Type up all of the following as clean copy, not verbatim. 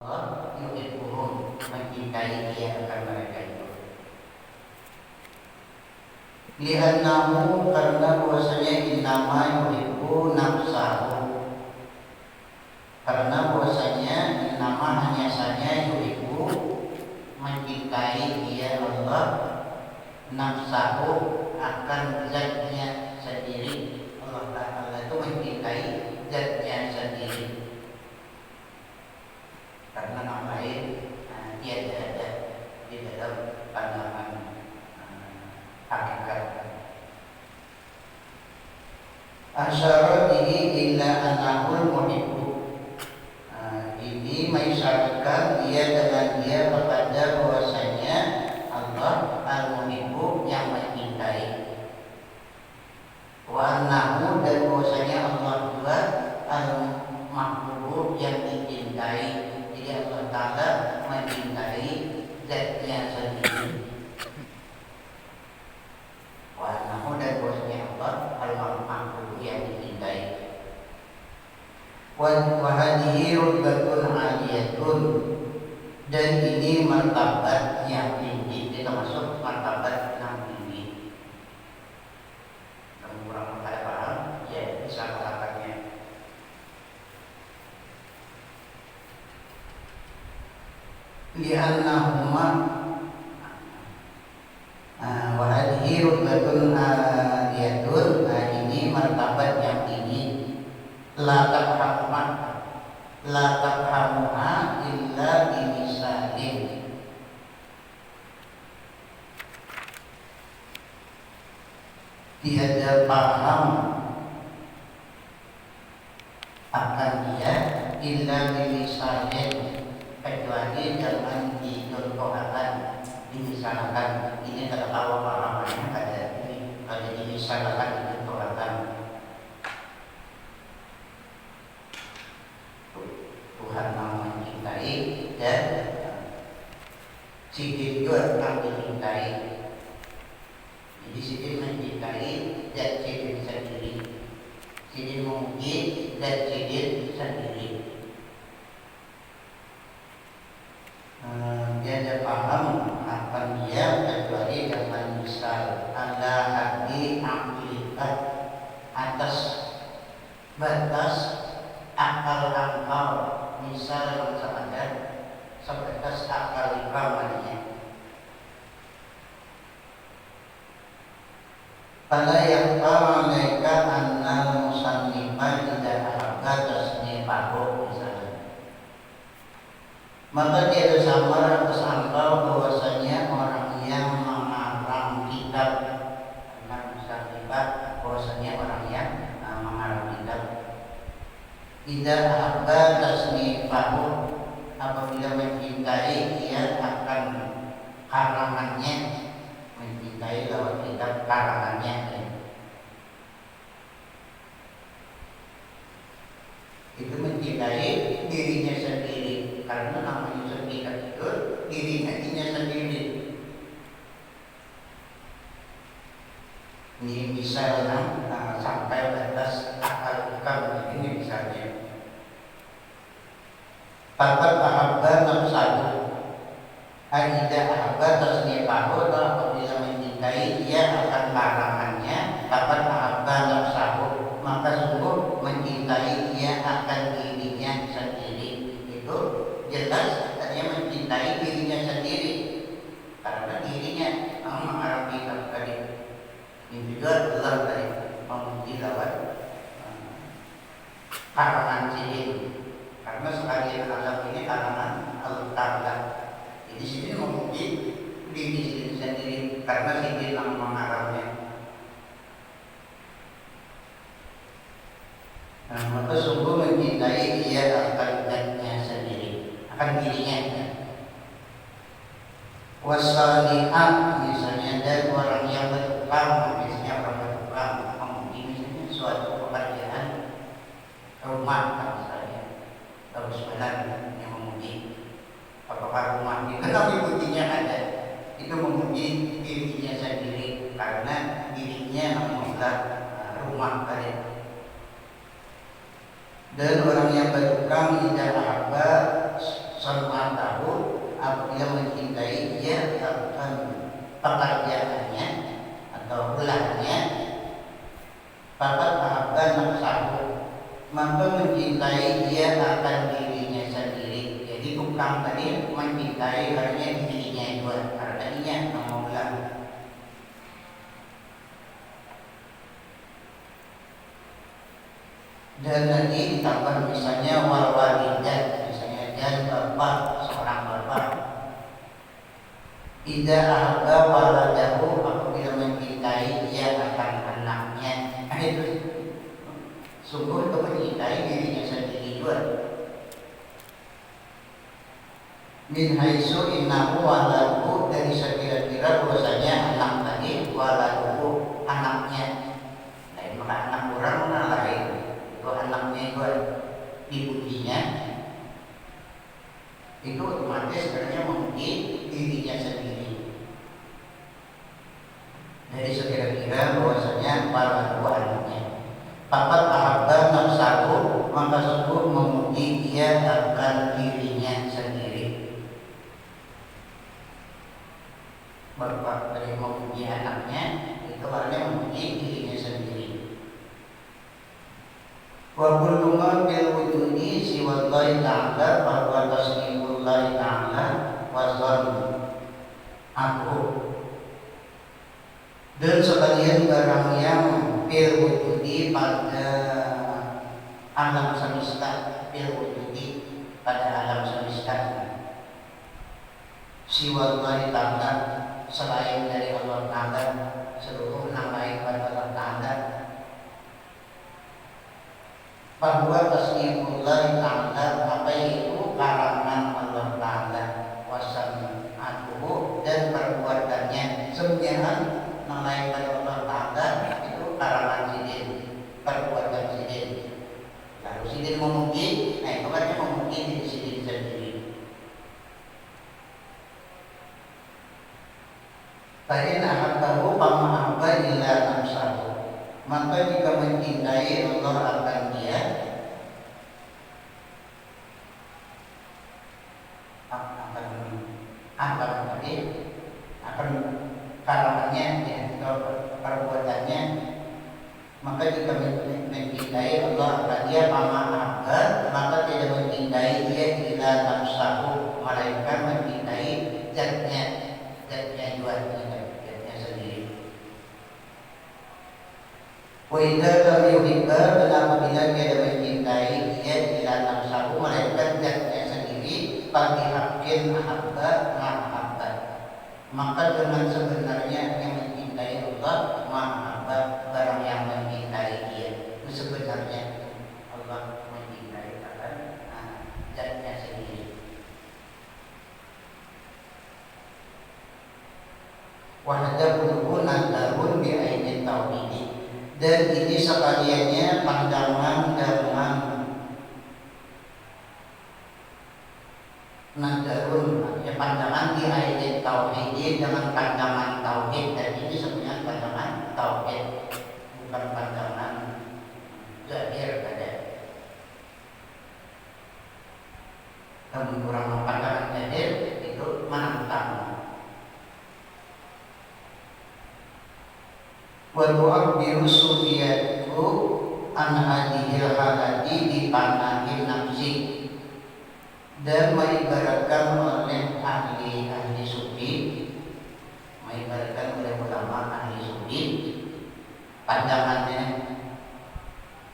Allah yuhibbuhum, mencintai dia akan mereka itu. Li'annahu, karena bahwasanya innama yuhibbu nafsahu, karena bahwasanya innama hanya saja yuhibbu, mencintai dia Allah, nafsahu, akan zatnya sendiri. Allah Ta'ala itu mencintai zatnya sendiri. Karena nama lain tiada ada di dalam pandangan hakikat. Asyara bihi illa anahul muhibbu, ini mengisyaratkan dia dengan dia kepada bahwasanya Allah al-muhibbu, yang mencintai. Wa annahu, dan bahwasanya Allah juga al-mahbubu, yang dicintai. Allah Ta'ala mencintai zatnya sendiri. Wa nahu, dan bahwasanya Allah al-mahbub, yang dicintai. Wa hadhihi rutbatun aliyatun, dan ini martabat yang tinggi. Ini termasuk martabat yang tinggi. Kamu kurang paham? Ya, bisa katakannya. Li'annahuma wa hadhihi rutbatun aliyatun, ini martabat yang tinggi. La tafhamuha illa bimisalin, tiada paham akan dia illa bimisalin, kecuali jangan dicontohkan, dimisalkan. Ini kalau tahu pahamannya ada ini, kalau dimisalkan, dicontohkan. Tuhan mau mencintai, dan sidin juga yang dicintai. Jadi sidin mencintai dan sidin sendiri, sidin memuji dan sidin sendiri. Dia paham akan dia kecuali dengan misal ala hadi aklikat, atas batas akal engkau. Misal yang sadar sebatas akal ibamannya. Pada yang mereka annal musannifah tidak harga tasnifahu, misalnya, maka dia samar atas engkau bahwasanya orang yang mengarang kitab, karena musannifah bahwasanya orang yang mengarang kitab. Tidak harga tasnifahu, apabila mencintai dia akan karangannya, mencintai lewat kitab karangannya. Itu mencintai dirinya sendiri, karena namanya sendiri itu dirinya sendiri. Ini bisa sampai batas akal bukan, ini misalnya. Fakat ahabba nafsahu, aida ahabba tasnifahu, apabila mencintai dia akan karangannya. Fakat ahabba nafsahu, maka sungguh mencintai dia akan dirinya sendiri. Itu jelas dia mencintai dirinya sendiri, karena dirinya mengalami tadi. Ini juga Allah tadi memuji lewat karangan sendiri, karena sekalian azab ini karangan Allah Ta'ala. Jadi sini memuji diri sendiri, karena sendiri yang mengarangnya. Maka sungguh mencintai dia akan zatnya sendiri, akan dirinya. Wasalihat, misalnya, dan orang yang bertukang, misalnya orang bertukang memuji misalnya suatu pekerjaan rumah, misalnya bagus benar yang memuji. Apakah rumah itu tapi pujinya ada, itu memuji dirinya sendiri, karena dirinya membuat rumah tadi. Dan orang yang bertukang tidak ahabba apabila mencintai dia akan pekerjaannya atau belahnya, fakat ahabba nafsahu, maka mencintai dia akan dirinya sendiri. Jadi tukang tadi mencintai hanya dirinya juga, artinya mengulang. Dan nanti ditambah misalnya wal walidat, misalnya dan bapak, seorang bapak. Idza ahabba waladahu, apabila mencintai dia akan anaknya. Itu sungguh itu mencintai dirinya sendiri juga. Min haitsu innahu waladuhu, dari sekira-kira bahwasanya anak tadi waladuhu anaknya. Lain maka anak orang lain, itu anaknya juga ibunya. Itu otomatis sebenarnya memuji dirinya sendiri. Dari sekira-kira bahwasanya waladuhu anaknya. Fakat ahabba nafsahu, maka sungguh memuji dia akan dirinya sendiri. Bapak dari memuji anaknya itu artinya memuji dirinya sendiri. Wa kullu ma bil wujudi siwallahi ta'ala fa huwa tasdiqullahi ta'ala wa zannu aku. Dan sebagian barang yang bil wujudi pada alam semesta, bil wujudi pada alam semesta, siwallahi ta'ala, selain dari Allah Ta'ala, seluruh nama baik pada Allah Ta'ala, bahwa tasdiqullahi ta'ala, apa itu karangan Allah Ta'ala, wasanatuhu, dan perbuatannya. Sebenarnya nama baik pada Allah Ta'ala itu karangan sidin, perbuatan sidin. Lalu sidin memuji, nah itu kan memuji diri sidin sendiri. Fa'in ahabbahu fama ahabba illa nafsahu, maka jika mencintai Allah akan dia akan karangannya atau perbuatannya, maka jika mencintai Allah akan dia fama ahabba, maka tidak mencintai dia illa nafsahu, melainkan mencintai zatnya juga, zatnya sendiri. Wa idza lam yuhibba, dan apabila dia mencintai dia ila nafsahu, melainkan zatnya sendiri, bagi hakin ahabba mahabba, maka dengan sebenarnya yang mencintai Allah mahabba, barang yang mencintai dia itu sebenarnya Allah mencintai akan zatnya sendiri. Wa hadabuhu nadarun bi aini tauhid, dan ini sekaliannya pandangan dengan nadarun, artinya pandangan di aini tauhid, dengan pandangan tauhid. Dan ini sebenarnya pandangan tauhid, bukan pandangan zahir saja. Namun kurang pandangan zahir itu menantang. Wa tu'abbiru sufiyatu an hadhil halati bi panahin nafsi, dan mengibaratkan oleh ahli sufi, mengibaratkan oleh ulama ahli sufi pandangannya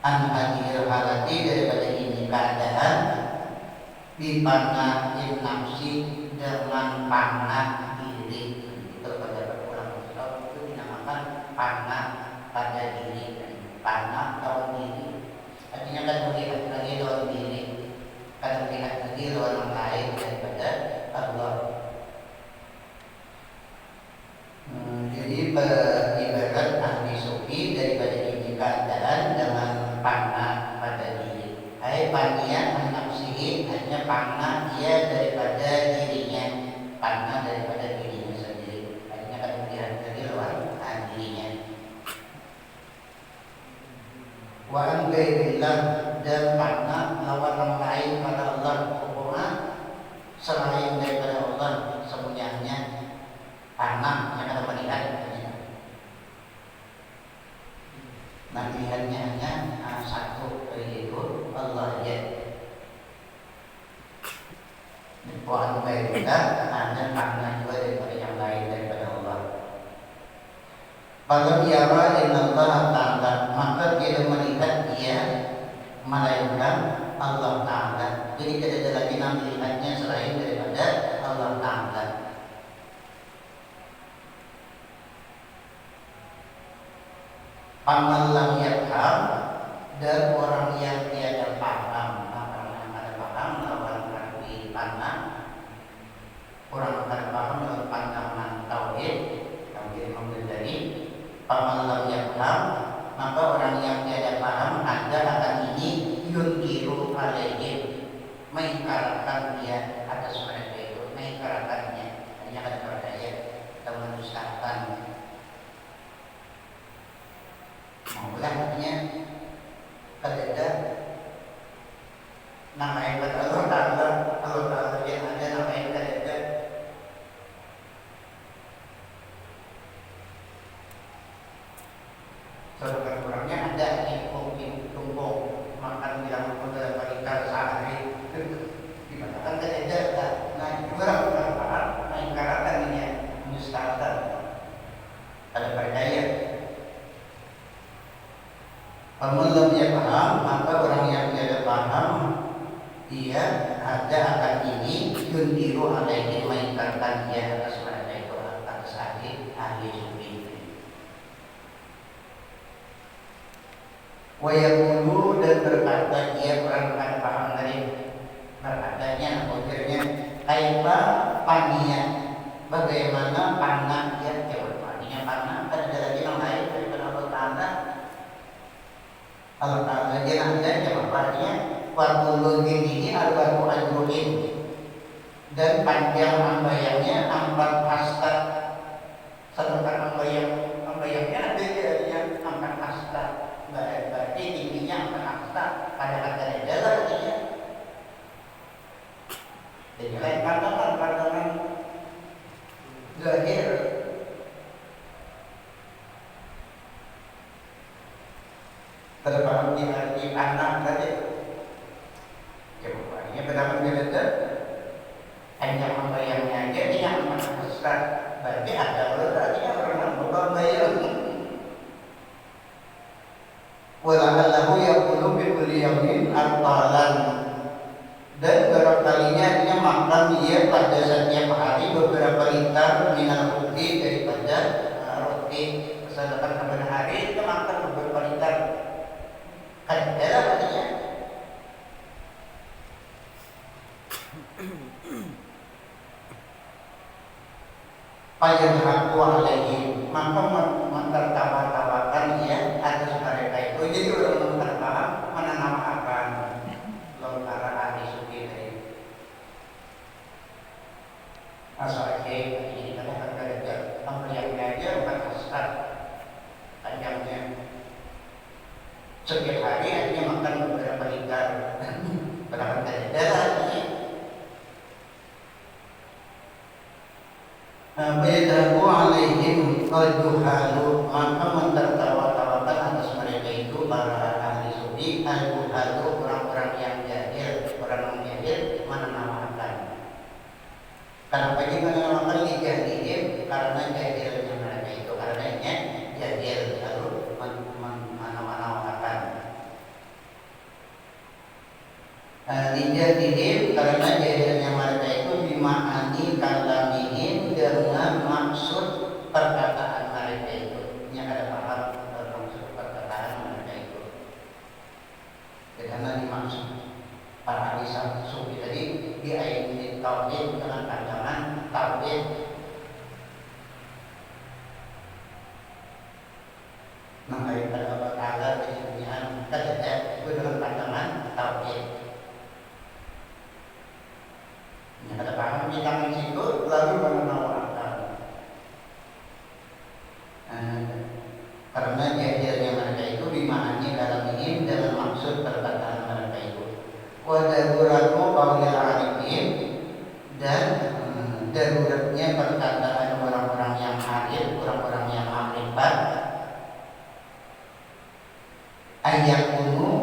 an hadhil halati, daripada ini keadaan, bi panahin nafsi, dengan panah diri. Itu pada ulama Islam itu dinamakan panah pada diri, panah lawan diri. Artinya kan melihat lagi lawan diri, kan melihat lagi lawan yang lain daripada Allah. Jadi ibarat ahli sufi daripada ini keadaan dengan panah pada diri. Hai panian nafsihi, hanya panah dia daripada dirinya, panah daripada dirinya sendiri. Artinya kan melihat lagi lawan dirinya. Wa an ghairillah, dan panah lawan orang lain pada Allah, pokoknya selain daripada Allah, Bukan kita ada makna juga daripada yang lain daripada Allah. Kalau yara illallah ta'ala, maka dia melihat dia melainkan Allah Ta'ala. Jadi tidak ada lagi yang melihatnya selain daripada Allah Ta'ala. Paman lam yakham, dan orang yang tiada paham, orang yang ada paham lawan arti panah, orang ada paham lawan pandangan tauhid, tauhid mempelajari. Paman lam yakham, maka orang yang tiada paham ada akan ini yunkiru alaihim, mengingkarkan dia atas mereka itu, mengingkarkannya, hanya kata percaya atau mendustakan. Maulah artinya ada nama hebat Allah Ta'ala, Allah Ta'ala yang ada nama hebat ada. Saudara kurangnya ada tumpung makan bilang udah berikan sehari gimana kan ada. Nah kurang paham, nah ingkaratan ini ya mustahil ada percaya. Paman yang paham, maka orang yang tidak paham dia ada akan ini yundiru alaihi, mengingkarkan dia atas mereka itu, atas ahli sufi. Wa yaqulu, dan berkata dia orang akan paham dari berkatanya, akhirnya kaifa pania, bagaimana panah dia, jawab pania panah, kan ada lagi yang lain daripada Allah Ta'ala. Allah Ta'ala dia ada jawabannya waktu ini al-baru al-ruhin, dan panjang ambayangnya 4 hasta, sedangkan ambayangnya ada yang 4 hasta, berarti tingginya 4 hasta, pada kata adalah artinya. Jadi lain pandangan zahir. Terpaham di arti anak tadi. Jawabannya berapa beda? Hanya membayangnya aja dia yang besar. Berarti ada berarti orang membayang. Wala'allahu yaqulu bi kulli yawmin artalan, dan barangkalinya dia makan dia pada setiap hari beberapa liter minal roti, daripada roti. Sedangkan pada hari itu makan beberapa liter. Adalah artinya payadhaku alaihim, maka mentertawa-tawakan dia atas mereka itu. Jadi orang tertawa menamakan lontar ahli sufi dari asal ini kan ada pembeliannya aja bukan hasrat panjangnya. Setiap hari hanya makan beberapa liter, berapa kali darah ini. Bayadahu alaihim al-duhalu, maka mentertawa-tawakan atas mereka itu para ahli sufi, al-duhalu, orang-orang yang jahil, orang yang jahil menamakan. Kenapa dia menamakan dijahilin? Karena jahilnya mereka itu, karenanya jahil lalu menamakan. Dijahilin karena jahilnya mereka itu dima'ani kalamihim, dengan maksud perkataan mereka itu. Yang ada paham maksud perkataan mereka itu. Karena dimaksud para ahli sufi tadi di ayat ini tauhid dengan pandangan tauhid. Maka pada Allah Ta'ala disebutnya kerja itu dengan pandangan tauhid. Yang ada paham di tangan situ lalu menawarkan. Karena jahilnya mereka itu dimahami dalam ini dengan maksud perkataan mereka itu. Wadaruratu qawlil arifin, dan daruratnya perkataan orang-orang yang arif, orang-orang yang makrifat, ayakunu